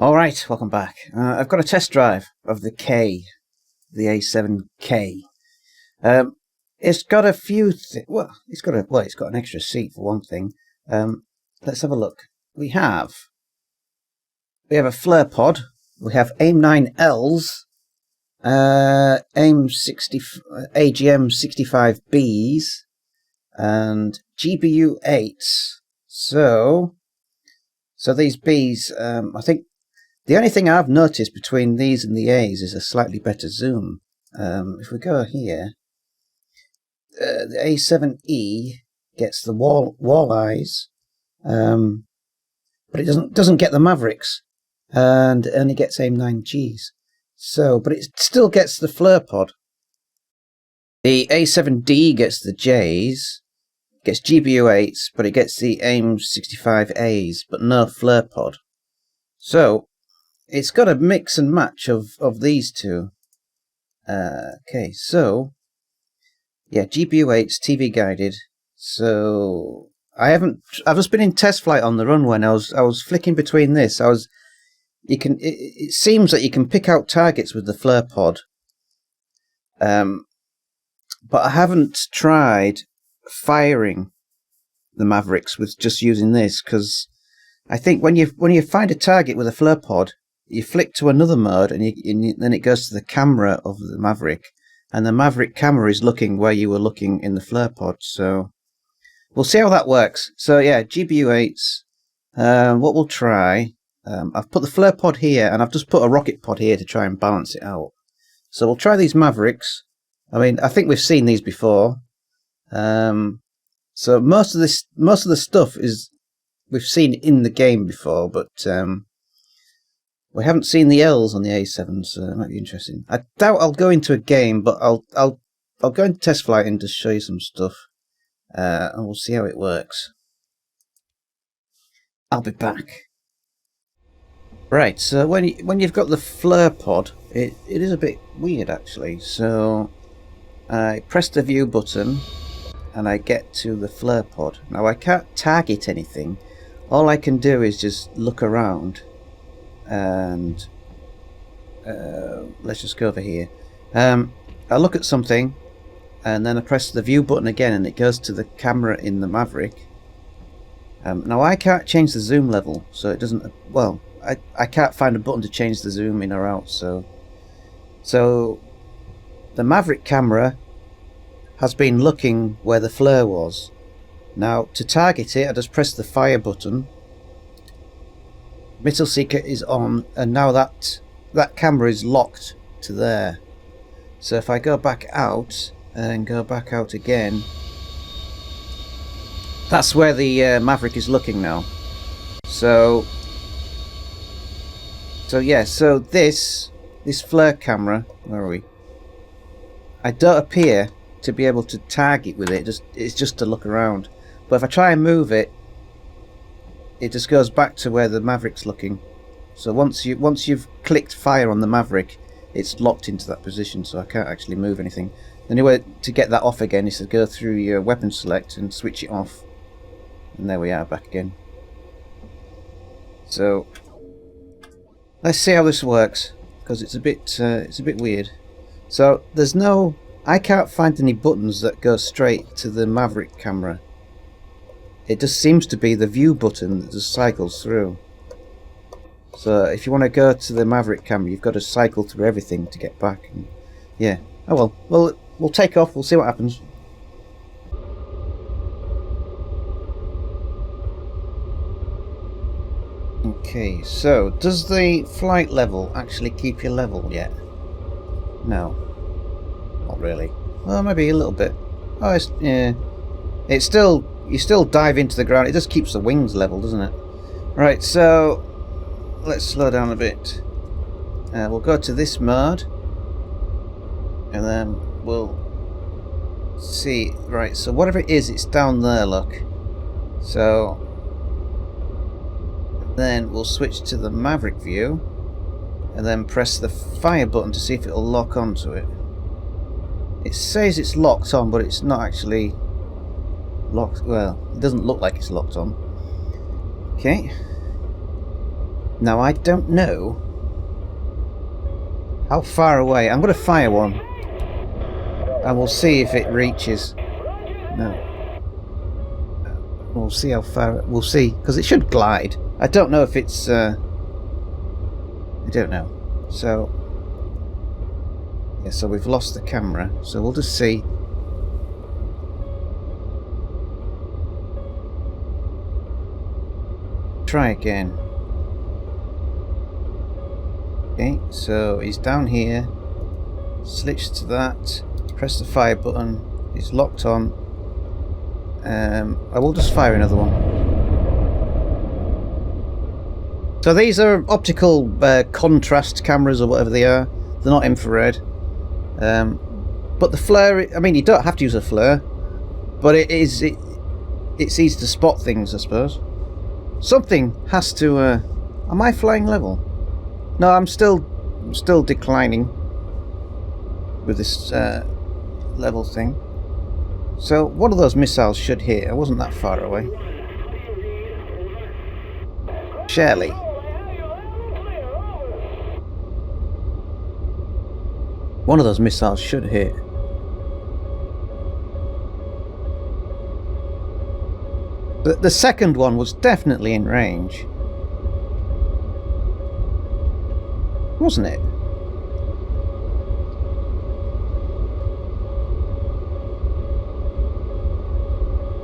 Alright, welcome back. I've got a test drive of the the A-7K. It's got a few it's got an extra seat for one thing. Let's have a look. We have a flare pod, we have AIM-9Ls, AGM-65Bs, and GPU-8s. So these Bs, I think the only thing I've noticed between these and the A's is a slightly better zoom. If we go here, the A7E gets the wall eyes, but it doesn't get the Mavericks, and it only gets AIM-9Gs. So, but it still gets the flare pod. The A7D gets the J's, gets GPU-8s, but it gets the AIM-65As, but no flare pod. So it's got a mix and match of these two. Okay, so yeah, GPU-8s, TV guided. So I've just been in test flight on the run when I was flicking between this. It seems that you can pick out targets with the flare pod. But I haven't tried firing the Mavericks with just using this, because I think when you find a target with a flare pod, you flick to another mode, and then it goes to the camera of the Maverick, and the Maverick camera is looking where you were looking in the flare pod. So we'll see how that works. So yeah, GPU-8s. What we'll try, I've put the flare pod here, and I've just put a rocket pod here to try and balance it out. So we'll try these Mavericks. I mean, I think we've seen these before. So most of the stuff is we've seen in the game before, but we haven't seen the L's on the A7, so it might be interesting. I doubt I'll go into a game, but I'll go into test flight and just show you some stuff, and we'll see how it works. I'll be back. Right, so when you've got the flare pod, it is a bit weird actually. So I press the view button, and I get to the flare pod. Now I can't target anything. All I can do is just look around, and let's just go over here. I look at something, and then I press the view button again, and it goes to the camera in the Maverick. Now I can't change the zoom level, so it doesn't. Well, I can't find a button to change the zoom in or out. So the Maverick camera has been looking where the flare was. Now to target it, I just press the fire button. Missile seeker is on, and now that camera is locked to there. So if I go back out and go back out again, that's where the Maverick is looking now. So yeah, so this flare camera, where are we? I don't appear to be able to target with it. It's just to look around. But if I try and move it, it just goes back to where the Maverick's looking. So once you've clicked fire on the Maverick, it's locked into that position, so I can't actually move anything. The only way to get that off again is to go through your weapon select and switch it off. And there we are, back again. So let's see how this works, because it's a bit weird. So I can't find any buttons that go straight to the Maverick camera. It just seems to be the view button that just cycles through. So if you want to go to the Maverick camera, you've got to cycle through everything to get back. And yeah. Oh well. We'll take off. We'll see what happens. Okay. So does the flight level actually keep you level yet? No. Not really. Well, maybe a little bit. Oh, yeah. It's still. You still dive into the ground. It just keeps the wings level, doesn't it? Right, so let's slow down a bit. We'll go to this mode, and then we'll see. Right, so whatever it is, it's down there, look. So then we'll switch to the Maverick view, and then press the fire button to see if it'll lock onto it. It says it's locked on, but it's not actually locked. Well, it doesn't look like it's locked on. Okay. Now I don't know how far away. I'm going to fire one, and we'll see if it reaches. No. We'll see how far. We'll see, because it should glide. I don't know if it's. I don't know. So. Yeah, so we've lost the camera. So we'll just see. Try again. Okay, so he's down here. Switch to that. Press the fire button. He's locked on. I will just fire another one. So these are optical contrast cameras or whatever they are. They're not infrared. But the flare, I mean, you don't have to use a flare, but it's easy to spot things, I suppose. Something has to. Am I flying level? No, I'm still declining with this level thing. So one of those missiles should hit. I wasn't that far away. Surely. One of those missiles should hit. The second one was definitely in range. Wasn't it?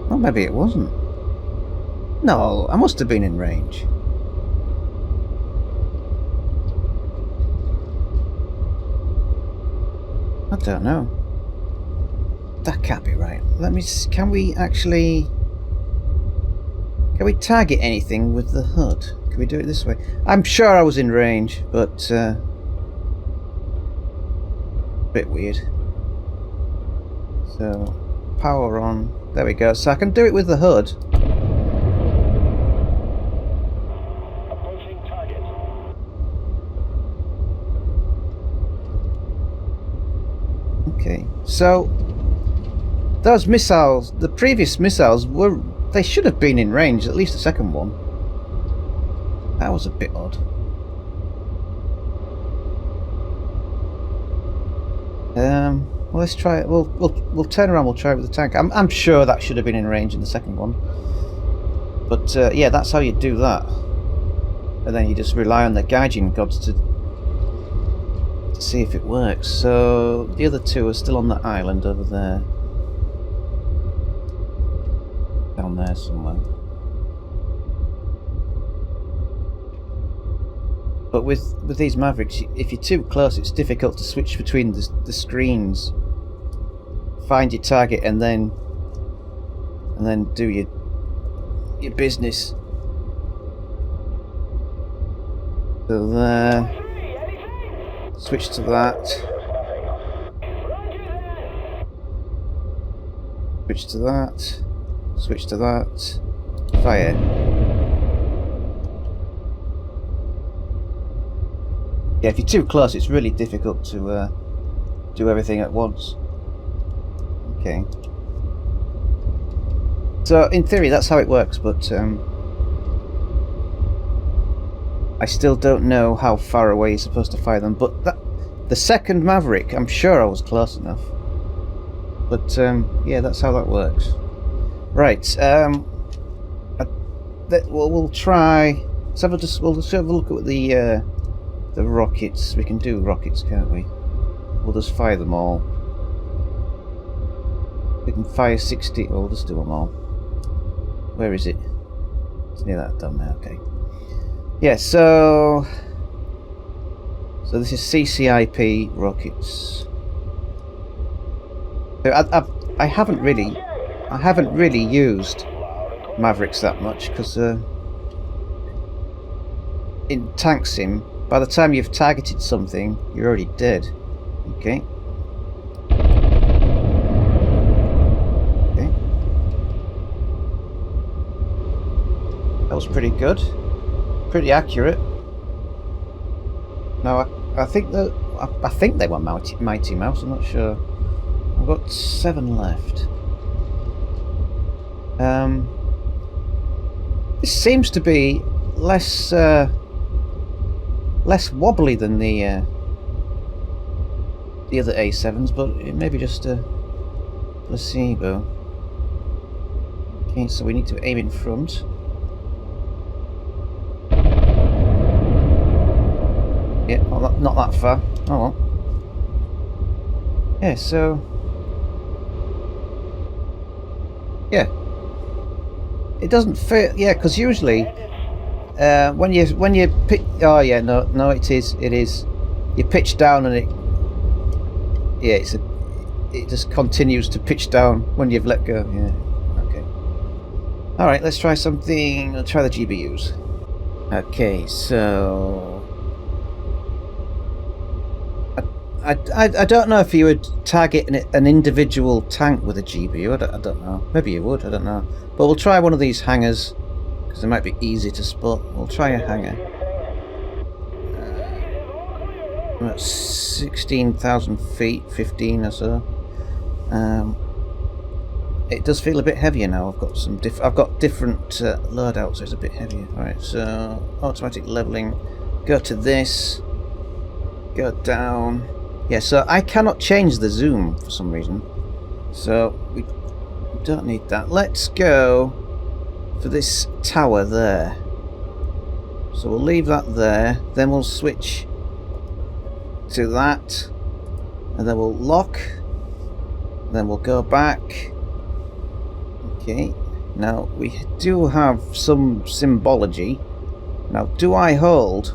Well, maybe it wasn't. No, I must have been in range. I don't know. That can't be right. Let me. Can we actually? Can we target anything with the HUD? Can we do it this way? I'm sure I was in range, but a bit weird. So power on. There we go. So I can do it with the HUD. Approaching target. Okay. So those missiles, the previous missiles were. They should have been in range, at least the second one. That was a bit odd. Well, let's try it. We'll turn around. We'll try it with the tank. I'm sure that should have been in range in the second one. But yeah, that's how you do that. And then you just rely on the gauging gods to see if it works. So the other two are still on the island over there. Down there somewhere. But with these Mavericks, if you're too close, it's difficult to switch between the screens. Find your target and then do your business. So there. Switch to that. Switch to that. Switch to that. Fire. Yeah, if you're too close, it's really difficult to do everything at once. Okay. So, in theory, that's how it works, but I still don't know how far away you're supposed to fire them. But the second Maverick, I'm sure I was close enough. But yeah, that's how that works. Right, we'll try. We'll just have a look at the rockets. We can do rockets, can't we? We'll just fire them all. We can fire 60. Well, we'll just do them all. Where is it? It's near that down there. Okay. Yeah. So this is CCIP rockets. So I haven't really used Mavericks that much because in tank sim, by the time you've targeted something, you're already dead. Okay. Okay. That was pretty good. Pretty accurate. Now I think they were Mighty Mouse. I'm not sure. I've got 7 left. This seems to be less less wobbly than the other A7s, but it may be just a placebo. Okay, so we need to aim in front. Yeah, well, not that far. Oh well. Yeah, so yeah, it doesn't fit. Yeah, because usually when you pitch, oh yeah, no, it is. You pitch down and it just continues to pitch down when you've let go. Yeah. Okay. All right, let's try something. Let's try the GBUs. Okay, so I don't know if you would target an individual tank with a GBU. I don't know. Maybe you would. I don't know. But we'll try one of these hangars because it might be easy to spot. We'll try a hangar. About 16,000 feet, 15 or so. It does feel a bit heavier now. I've got some different loadouts, so it's a bit heavier. All right, so automatic leveling. Go to this. Go down. Yeah, so I cannot change the zoom for some reason. So we don't need that. Let's go for this tower there. So we'll leave that there. Then we'll switch to that. And then we'll lock. Then we'll go back. Okay. Now we do have some symbology. Now do I hold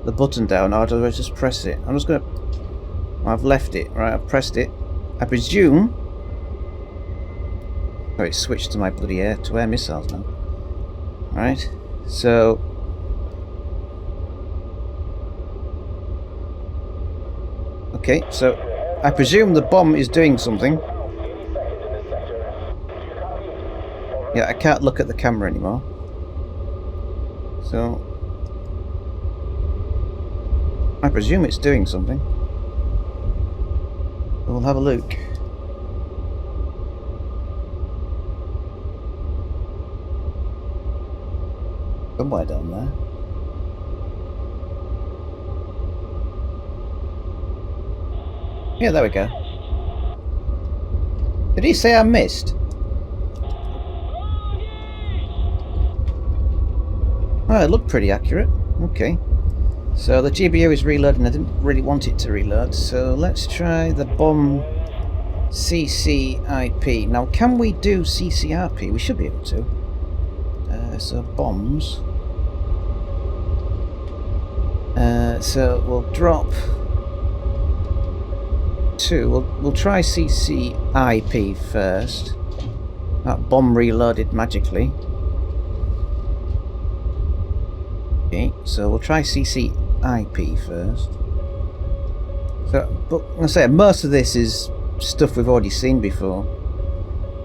the button down or do I just press it? I'm just going to... I've left it, right, I've pressed it. I presume... Oh, it's switched to my bloody air-to-air missiles now. Right, so... Okay, so I presume the bomb is doing something. Yeah, I can't look at the camera anymore. So... I presume it's doing something. We'll have a look. Somewhere down there. Yeah, there we go. Did he say I missed? Oh, it looked pretty accurate. Okay. So the GBU is reloading. I didn't really want it to reload, so let's try the bomb CCIP. Now, can we do CCRP? We should be able to. So bombs. So we'll drop 2. We'll try CCIP first. That bomb reloaded magically. Okay, so we'll try CCIP first. So, but I say most of this is stuff we've already seen before.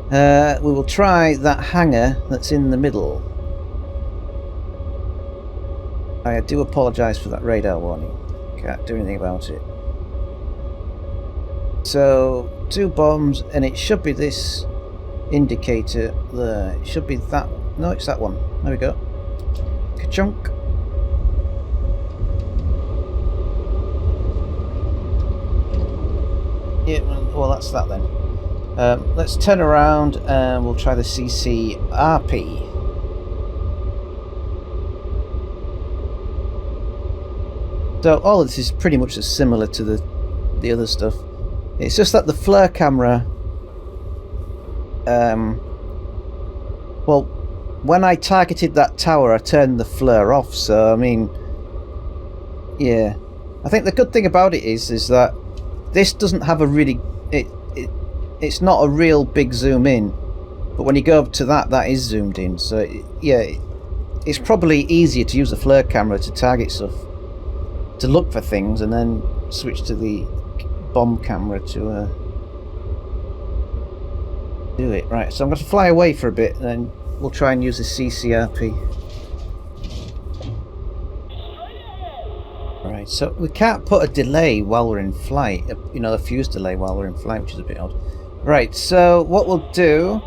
We will try that hangar that's in the middle. I do apologise for that radar warning. Can't do anything about it. So 2 bombs, and it should be this indicator there. It should be that. No, it's that one. There we go. Ka-chunk. Yeah, well, that's that then. Let's turn around and we'll try the CCRP. So all of this is pretty much as similar to the other stuff. It's just that the flare camera, well, when I targeted that tower, I turned the flare off. So I mean, yeah, I think the good thing about it is that this doesn't have a really, it's not a real big zoom in, but when you go up to that is zoomed in. So yeah, it's probably easier to use a flare camera to target stuff, to look for things, and then switch to the bomb camera to do it. Right, so I'm going to fly away for a bit, and then we'll try and use the CCRP. Right, so we can't put a delay while we're in flight, you know, a fuse delay while we're in flight, which is a bit odd. Right, so what we'll do,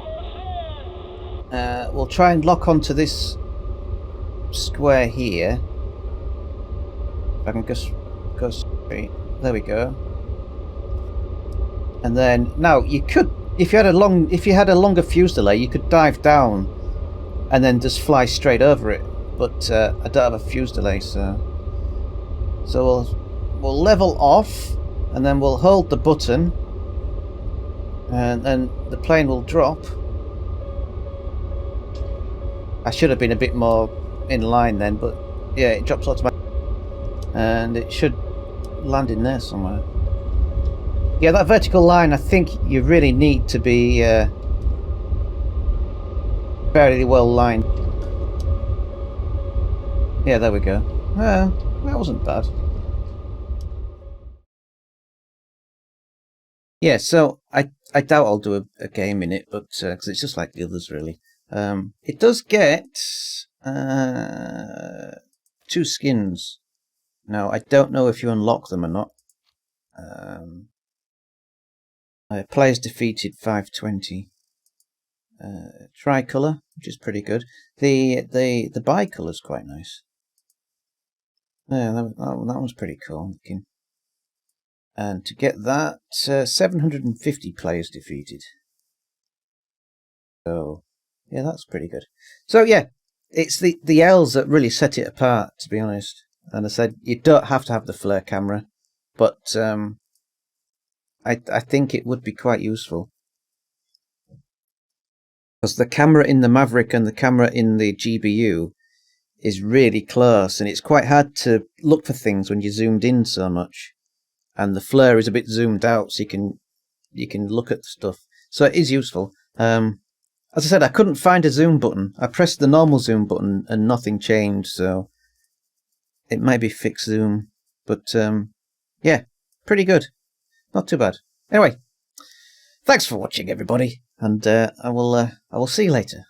we'll try and lock onto this square here. I can just go straight. There we go. And then now you could, if you had a longer fuse delay, you could dive down and then just fly straight over it. But I don't have a fuse delay, so we'll level off, and then we'll hold the button, and then the plane will drop. I should have been a bit more in line then, but yeah, it drops automatically, and it should land in there somewhere. Yeah, that vertical line, I think you really need to be fairly well lined. Yeah, there we go. That wasn't bad. Yeah, so I doubt I'll do a game in it, but because it's just like the others, really. It does get 2 skins. Now, I don't know if you unlock them or not. Players defeated 520. Tricolour, which is pretty good. The bicolour's quite nice. Yeah, that one's pretty cool looking. And to get that, 750 players defeated. So yeah, that's pretty good. So yeah, it's the L's that really set it apart, to be honest. And I said you don't have to have the flare camera, but I think it would be quite useful. Because the camera in the Maverick and the camera in the GBU is really close, and it's quite hard to look for things when you're zoomed in so much. And the flare is a bit zoomed out, so you can look at stuff. So it is useful. As I said, I couldn't find a zoom button. I pressed the normal zoom button and nothing changed, so it might be fixed zoom. But yeah, pretty good. Not too bad. Anyway, thanks for watching, everybody, and I will see you later.